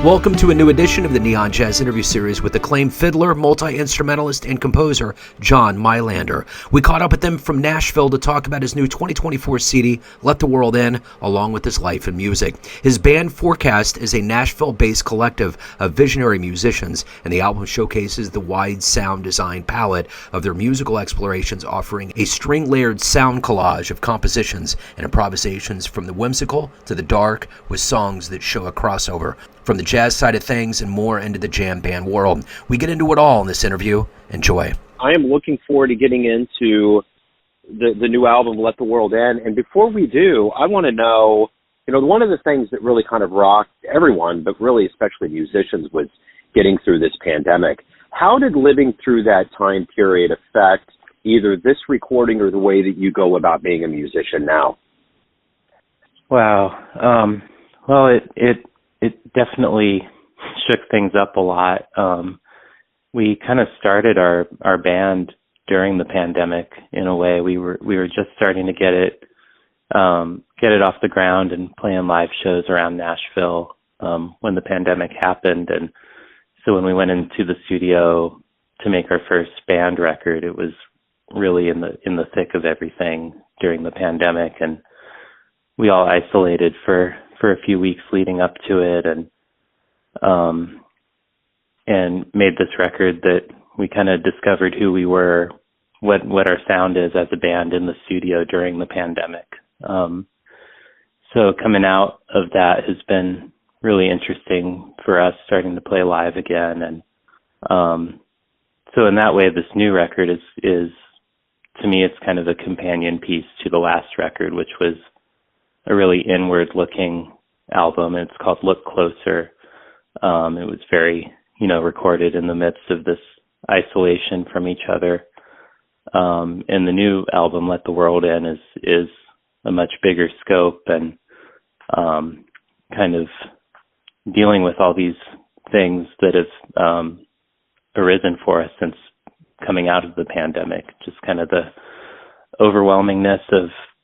Welcome to a new edition of the Neon Jazz interview series with acclaimed fiddler, multi-instrumentalist, and composer John Mailander. We caught up with him from Nashville to talk about his new 2024 CD, Let the World In, along with his life in music. His band Forecast is a Nashville-based collective of visionary musicians, and the album showcases the wide sound design palette of their musical explorations, offering a string-layered sound collage of compositions and improvisations from the whimsical to the dark, with songs that show a crossover from the jazz side of things and more into the jam band world. We get into it all in this interview. Enjoy. I am looking forward to getting into the new album, Let the World In. And before we do, I want to know, one of the things that really kind of rocked everyone, but really especially musicians, was getting through this pandemic. How did living through that time period affect either this recording or the way that you go about being a musician now? Wow. Well, it definitely shook things up a lot. We kind of started our band during the pandemic in a way. We were just starting to get it off the ground and playing live shows around Nashville when the pandemic happened. And so when we went into the studio to make our first band record, it was really in the thick of everything during the pandemic, and we all isolated for a few weeks leading up to it, and made this record that we kind of discovered who we were, what our sound is as a band in the studio during the pandemic. So coming out of that has been really interesting for us, starting to play live again. And so in that way, this new record is to me, it's kind of a companion piece to the last record, which was a really inward-looking album. It's called Look Closer. It was very, recorded in the midst of this isolation from each other. And the new album, Let the World In, is a much bigger scope and kind of dealing with all these things that have arisen for us since coming out of the pandemic. Just kind of the overwhelmingness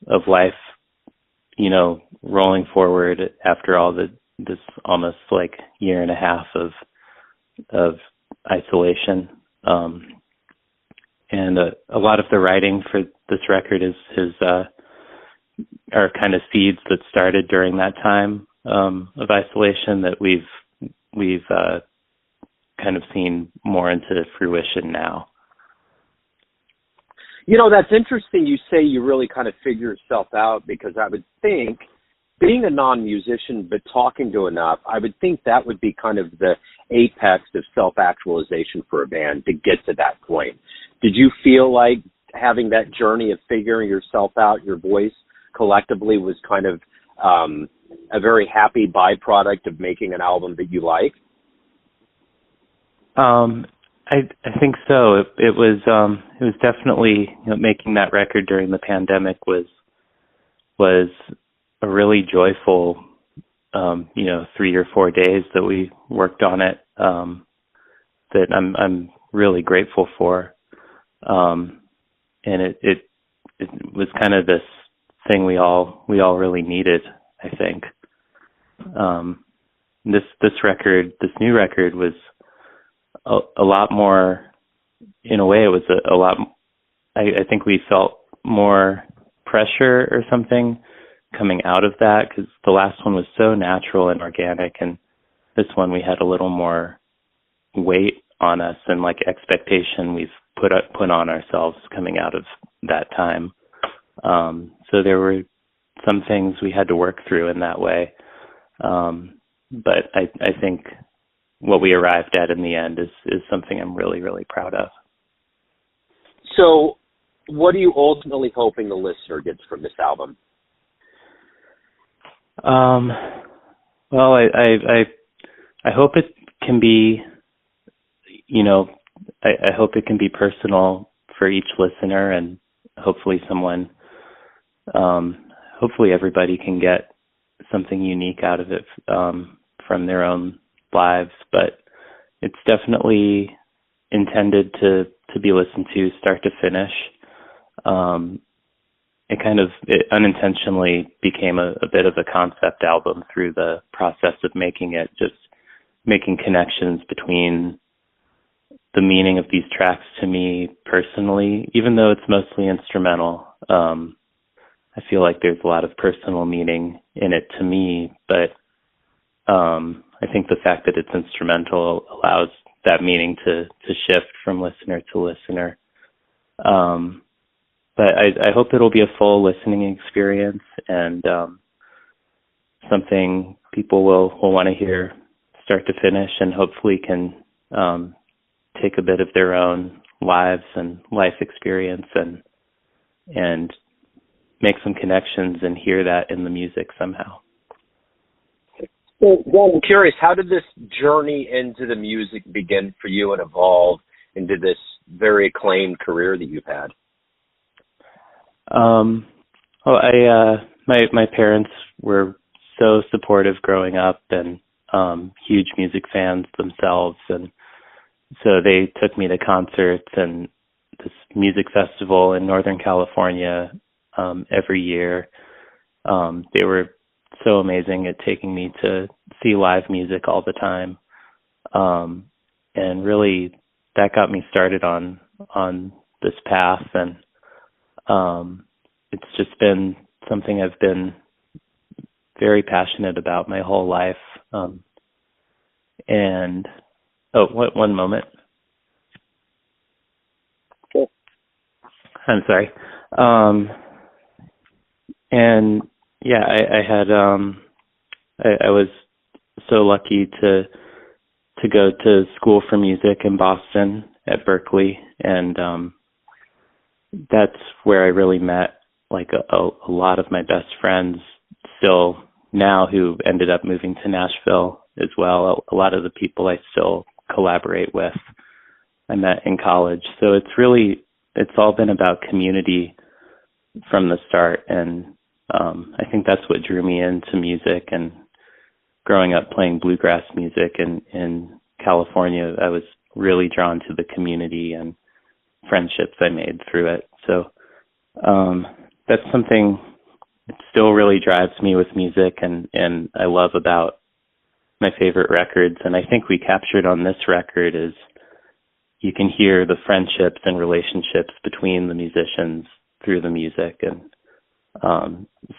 of life, rolling forward after all this almost like year and a half of isolation. And a lot of the writing for this record are kind of seeds that started during that time of isolation that we've kind of seen more into fruition now. That's interesting you say you really kind of figure yourself out, because I would think, being a non-musician but talking to enough, I would think that would be kind of the apex of self-actualization for a band to get to that point. Did you feel like having that journey of figuring yourself out, your voice collectively, was kind of a very happy byproduct of making an album that you like? I think so. It was definitely, making that record during the pandemic was a really joyful 3 or 4 days that we worked on it, that I'm really grateful for. And it was kind of this thing we all really needed, I think. This new record was a lot more, in a way. It was a lot, I think we felt more pressure or something coming out of that, because the last one was so natural and organic, and this one we had a little more weight on us and like expectation we've put on ourselves coming out of that time. So there were some things we had to work through in that way. But I think what we arrived at in the end is something I'm really, really proud of. So what are you ultimately hoping the listener gets from this album? Well, I hope it can be, I hope it can be personal for each listener, and hopefully hopefully everybody can get something unique out of it from their own lives. But it's definitely intended to be listened to start to finish. It unintentionally became a bit of a concept album through the process of making it, just making connections between the meaning of these tracks to me personally, even though it's mostly instrumental. I feel like there's a lot of personal meaning in it to me, but I think the fact that it's instrumental allows that meaning to shift from listener to listener. But I hope it'll be a full listening experience and something people will want to hear start to finish, and hopefully can take a bit of their own lives and life experience and make some connections and hear that in the music somehow. So, John, I'm curious, how did this journey into the music begin for you and evolve into this very acclaimed career that you've had? My parents were so supportive growing up, and huge music fans themselves, and so they took me to concerts and this music festival in Northern California every year. They were so amazing at taking me to see live music all the time, and really that got me started on this path, and it's just been something I've been very passionate about my whole life. And one moment. Sure. I'm sorry. And yeah, I had I was so lucky to go to school for music in Boston at Berkeley, and that's where I really met like a lot of my best friends still now, who ended up moving to Nashville as well. A lot of the people I still collaborate with, I met in college. So it's all been about community from the start. And I think that's what drew me into music. And growing up playing bluegrass music in California, I was really drawn to the community and friendships I made through it. So that's something that still really drives me with music, and I love about my favorite records. And I think we captured on this record is you can hear the friendships and relationships between the musicians through the music. And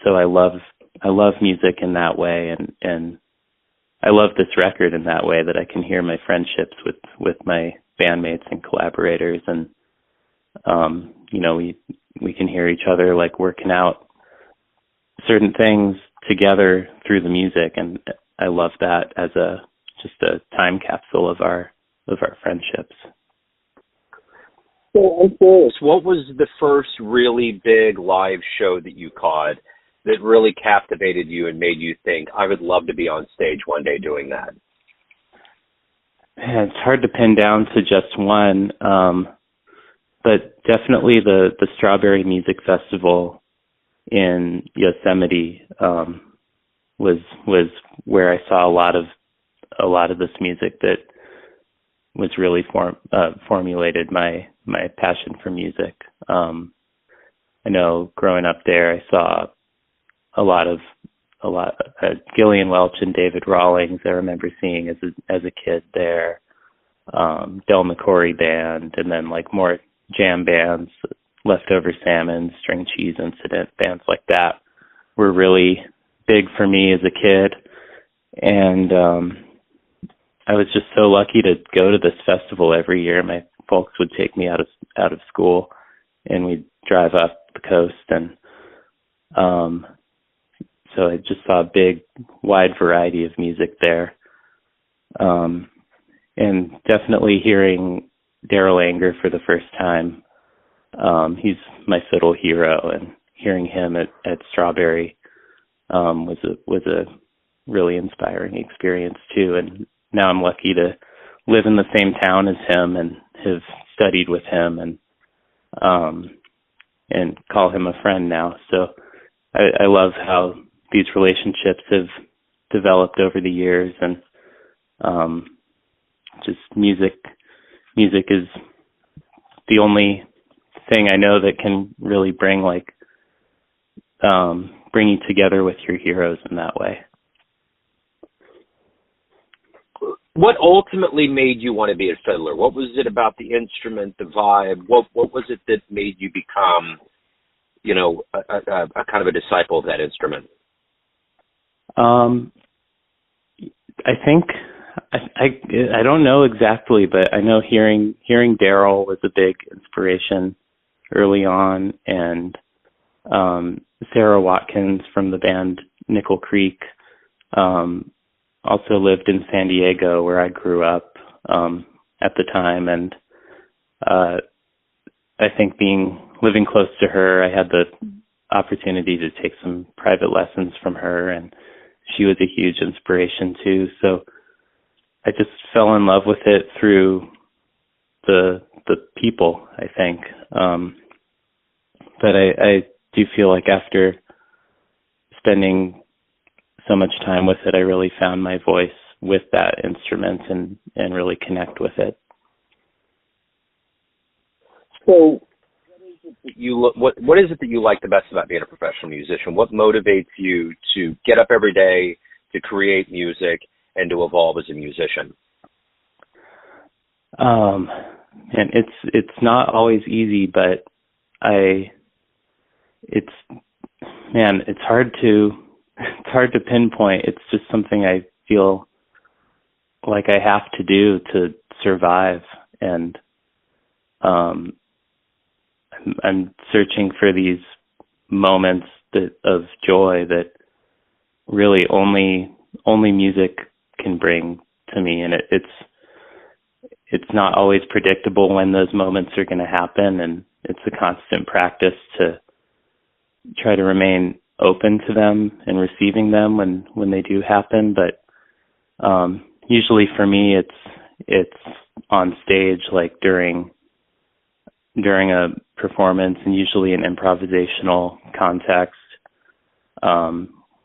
so I love music in that way, and I love this record in that way, that I can hear my friendships with my bandmates and collaborators, and we can hear each other like working out certain things together through the music, and I love that as just a time capsule of our friendships. So I'm curious, what was the first really big live show that you caught that really captivated you and made you think, I would love to be on stage one day doing that? Man, it's hard to pin down to just one, but definitely the Strawberry Music Festival in Yosemite was where I saw a lot of this music that was really formulated my passion for music. I know growing up there, I saw a lot Gillian Welch and David Rawlings. I remember seeing as a kid there, Del McCoury Band, and then like more jam bands, Leftover Salmon, String Cheese Incident, bands like that were really big for me as a kid. And I was just so lucky to go to this festival every year. My folks would take me out of school, and we'd drive up the coast, and so I just saw a big, wide variety of music there. And definitely hearing Daryl Anger for the first time. He's my fiddle hero, and hearing him at Strawberry was a really inspiring experience too. And now I'm lucky to live in the same town as him and have studied with him, and call him a friend now. So I love how these relationships have developed over the years, and just music is the only thing I know that can really bring you together with your heroes in that way. What ultimately made you want to be a fiddler? What was it about the instrument, the vibe? What was it that made you become, a kind of a disciple of that instrument? I think I don't know exactly, but I know hearing Daryl was a big inspiration early on, and Sarah Watkins from the band Nickel Creek also lived in San Diego, where I grew up at the time, and I think living close to her, I had the opportunity to take some private lessons from her, and she was a huge inspiration too. So I just fell in love with it through the people, I think. But I do feel like after spending so much time with it, I really found my voice with that instrument and really connect with it. So what is it that you like the best about being a professional musician? What motivates you to get up every day, to create music, and to evolve as a musician? And it's not always easy, but it's hard to pinpoint. It's just something I feel like I have to do to survive, and I'm searching for these moments of joy that really only music can bring to me, and it's not always predictable when those moments are going to happen, and it's a constant practice to try to remain open to them and receiving them when they do happen. But usually for me, it's on stage, like during a performance, and usually an improvisational context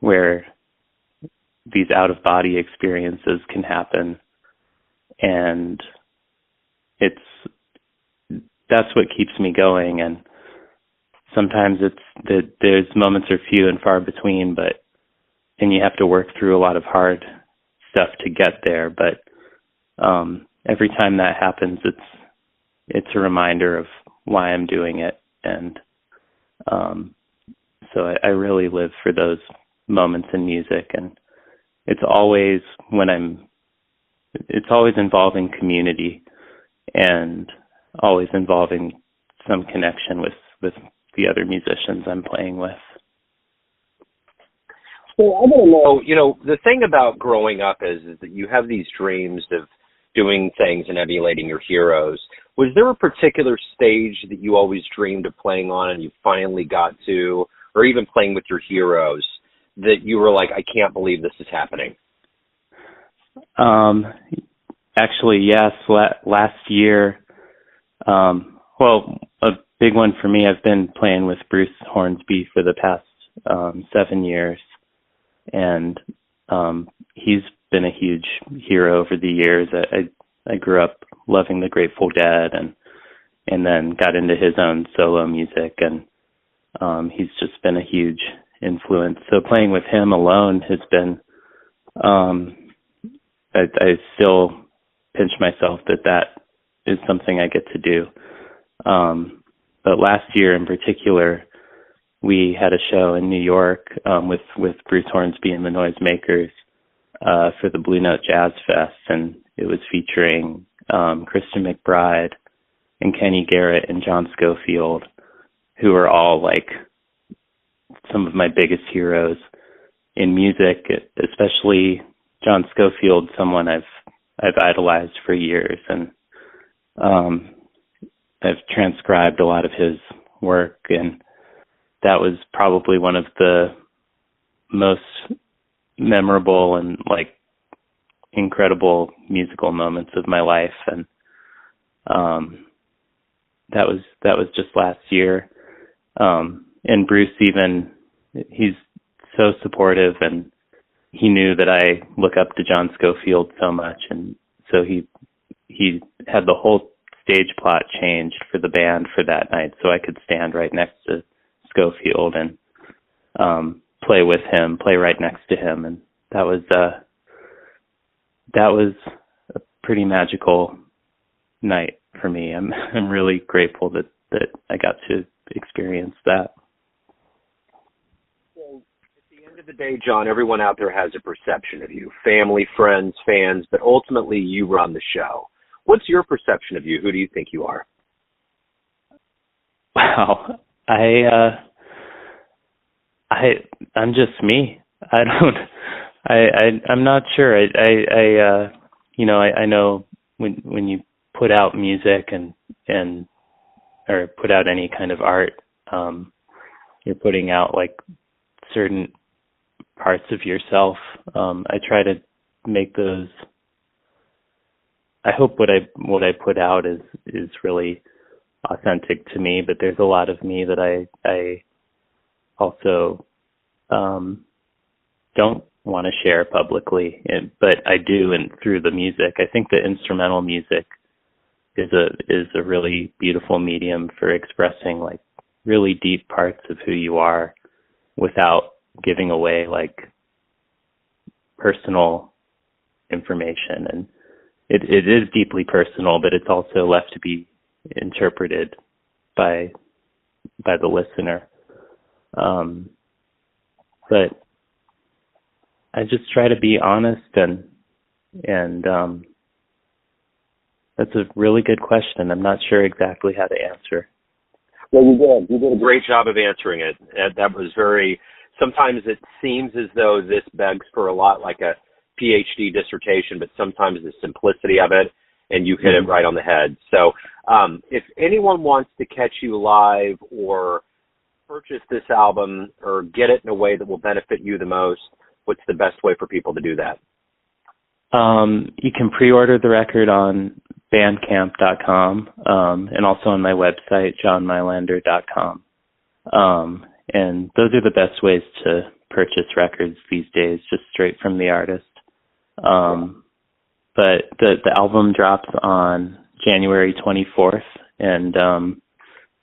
where these out-of-body experiences can happen, and that's what keeps me going. And sometimes it's that there's moments are few and far between, and you have to work through a lot of hard stuff to get there. But every time that happens, it's a reminder of why I'm doing it. And so I really live for those moments in music, and it's always involving community and always involving some connection with the other musicians I'm playing with. So I want to know, the thing about growing up is that you have these dreams of doing things and emulating your heroes. Was there a particular stage that you always dreamed of playing on and you finally got to, or even playing with your heroes, that you were like, I can't believe this is happening? Actually, yes. Last year, a big one for me, I've been playing with Bruce Hornsby for the past 7 years, and he's been a huge hero over the years. I grew up loving the Grateful Dead, and then got into his own solo music, and he's just been a huge influence. So playing with him alone has been, I still pinch myself that is something I get to do. But last year in particular, we had a show in New York with Bruce Hornsby and the Noisemakers for the Blue Note Jazz Fest, and it was featuring Kristen McBride and Kenny Garrett and John Schofield, who are all like some of my biggest heroes in music, especially John Schofield, someone I've idolized for years, and I've transcribed a lot of his work, and that was probably one of the most memorable and like incredible musical moments of my life. And that was just last year. And Bruce, even, he's so supportive, and he knew that I look up to John Schofield so much, and so he had the whole stage plot changed for the band for that night, so I could stand right next to Schofield and play with him, play right next to him, and that was pretty magical night for me. I'm really grateful that I got to experience that. So at the end of the day, John, everyone out there has a perception of you, family, friends, fans, but ultimately you run the show. What's your perception of you? Who do you think you are? Wow. I'm just me. I'm not sure. I know when you put out music and or put out any kind of art, you're putting out like certain parts of yourself. I try to make those. I hope what I put out is really authentic to me, but there's a lot of me that I also don't want to share publicly, but I do, and through the music. I think the instrumental music is a really beautiful medium for expressing like really deep parts of who you are without giving away like personal information. And it is deeply personal, but it's also left to be interpreted by the listener. But I just try to be honest, and that's a really good question. I'm not sure exactly how to answer. Well, you did. You did a great job of answering it. That was very. Sometimes it seems as though this begs for a lot like a PhD dissertation, but sometimes the simplicity of it, and you hit it right on the head. So if anyone wants to catch you live or purchase this album or get it in a way that will benefit you the most, what's the best way for people to do that? You can pre-order the record on bandcamp.com and also on my website, johnmailander.com. And those are the best ways to purchase records these days, just straight from the artist. But the album drops on January 24th, and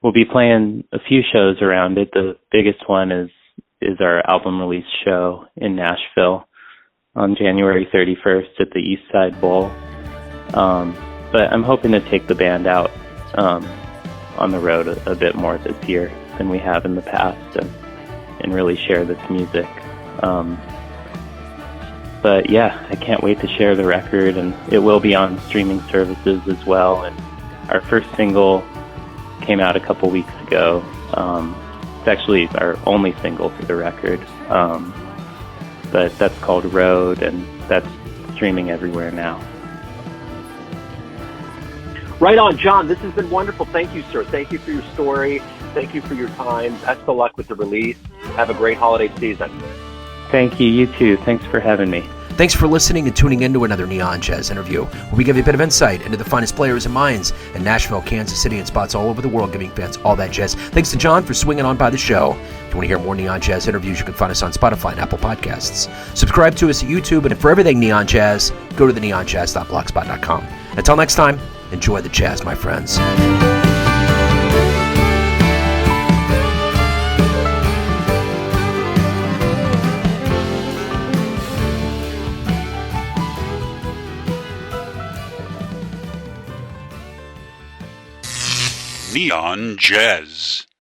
we'll be playing a few shows around it. The biggest one is our album release show in Nashville on January 31st at the East Side Bowl. But I'm hoping to take the band out on the road a bit more this year than we have in the past, and really share this music. But yeah, I can't wait to share the record, and it will be on streaming services as well. And our first single came out a couple weeks ago. It's actually our only single for the record, but that's called Road, and that's streaming everywhere now. Right on, John. This has been wonderful. Thank you, sir. Thank you for your story. Thank you for your time. Best of luck with the release. Have a great holiday season. Thank you. You too. Thanks for having me. Thanks for listening and tuning in to another Neon Jazz interview, where we give you a bit of insight into the finest players and minds in Nashville, Kansas City, and spots all over the world, giving fans all that jazz. Thanks to John for swinging on by the show. If you want to hear more Neon Jazz interviews, you can find us on Spotify and Apple Podcasts. Subscribe to us at YouTube, and for everything Neon Jazz, go to theneonjazz.blogspot.com. Until next time, enjoy the jazz, my friends. Neon Jazz.